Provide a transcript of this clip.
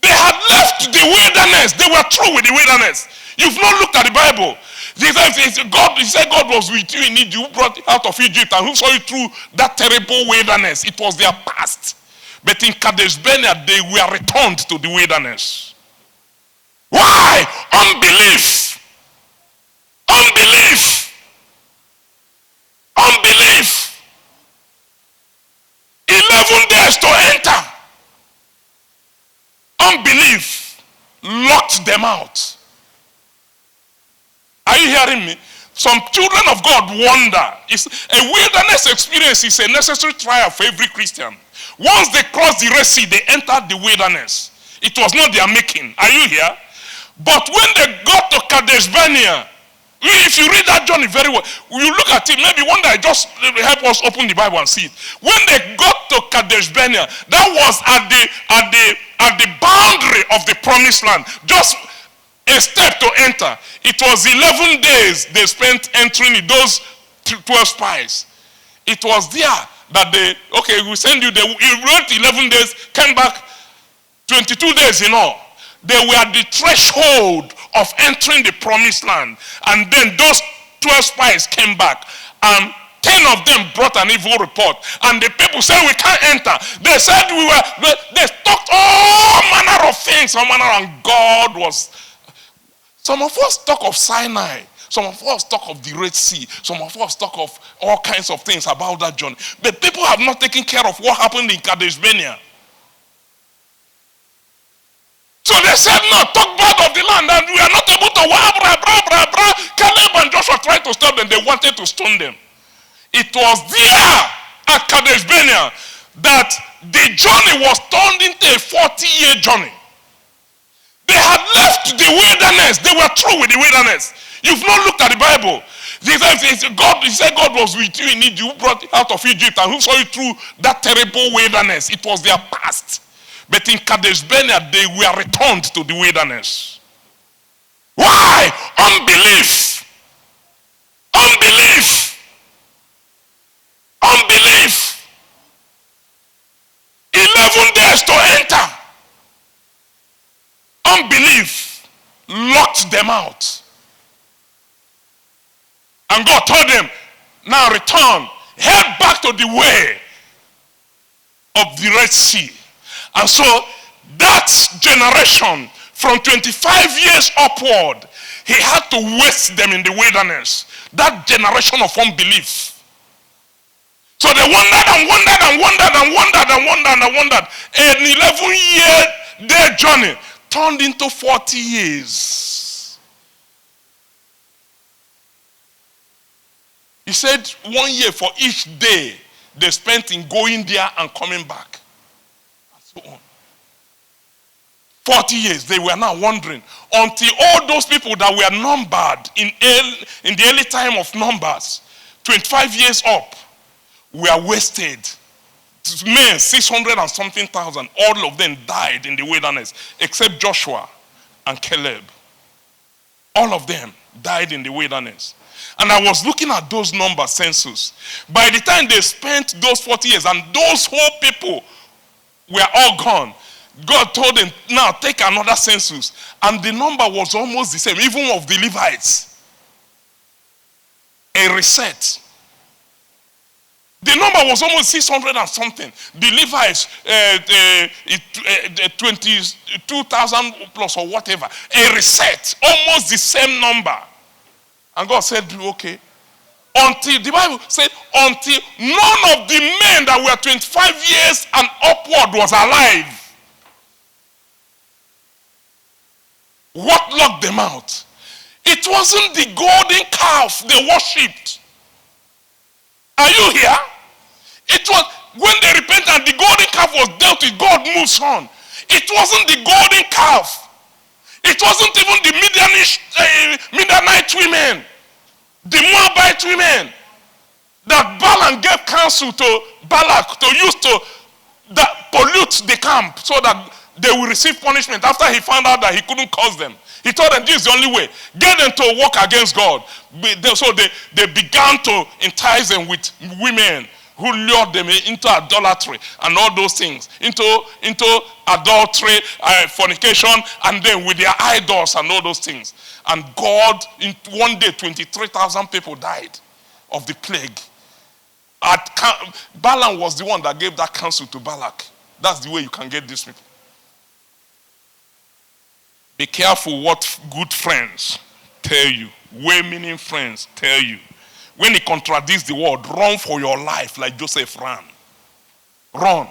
They had left the wilderness. They were through with the wilderness. You've not looked at the Bible. He said God was with you in Egypt. You brought you out of Egypt and who saw you through that terrible wilderness. It was their past. But in Kadesh Barnea, they were returned to the wilderness. Why? Unbelief. Unbelief. Unbelief. 11 days to enter. Unbelief locked them out. Are you hearing me? Some children of God wonder. It's a wilderness experience is a necessary trial for every Christian. Once they crossed the Red Sea, they entered the wilderness. It was not their making. Are you here? But when they got to Kadesh Barnea, if you read that journey very well, you look at it, maybe one day just help us open the Bible and see it. When they got to Kadesh Barnea, that was at the boundary of the promised land. Just a step to enter. It was 11 days they spent entering in those 12 spies. It was there that we send you, you wrote 11 days, came back 22 days in all. They were at the threshold of entering the promised land. And then those 12 spies came back. And 10 of them brought an evil report. And the people said, we can't enter. They said they talked all manner of things. And God was... Some of us talk of Sinai. Some of us talk of the Red Sea. Some of us talk of all kinds of things about that journey. But people have not taken care of what happened in Kadesh Barnea. So they said, no, talk bad of the land, and we are not able to. Caleb and Joshua tried to stop them. They wanted to stone them. It was there at Kadesh Barnea that the journey was turned into a 40-year journey. They had left the wilderness. They were through with the wilderness. You've not looked at the Bible. He said God was with you in Egypt. You brought you out of Egypt and who saw you through that terrible wilderness. It was their past. But in Kadesh Barnea, they were returned to the wilderness. Why? Unbelief. Unbelief. Unbelief. 11 days to enter. Unbelief locked them out. And God told them, now return, head back to the way of the Red Sea. And so that generation from 25 years upward, he had to waste them in the wilderness. That generation of unbelief. So they wandered and wandered and wandered and wandered and wandered and wandered. An 11-year day journey turned into 40 years. He said 1 year for each day they spent in going there and coming back. So on. 40 years they were now wandering until all those people that were numbered in the early time of Numbers, 25 years up, were wasted. Men, 600 and something thousand, all of them died in the wilderness except Joshua and Caleb. All of them died in the wilderness. And I was looking at those number census. By the time they spent those 40 years and those whole people were all gone, God told them, now take another census. And the number was almost the same, even of the Levites. A reset. The number was almost 600 and something. The Levites, 22,000 plus or whatever. A reset. Almost the same number. And God said, okay. Until, the Bible said, until none of the men that were 25 years and upward was alive. What locked them out? It wasn't the golden calf they worshipped. Are you here? It was when they repented and the golden calf was dealt with, God moves on. It wasn't the golden calf. It wasn't even the Midianite women, the Moabite women that Balaam gave counsel to Balak to use to pollute the camp so that they will receive punishment after he found out that he couldn't curse them. He told them this is the only way. Get them to work against God. So they began to entice them with women who lured them into idolatry and all those things, into adultery, fornication, and then with their idols and all those things. And God, in one day, 23,000 people died of the plague. Balaam was the one that gave that counsel to Balak. That's the way you can get these people. Be careful what good friends tell you, well-meaning friends tell you. When it contradicts the word, run for your life like Joseph ran. Run.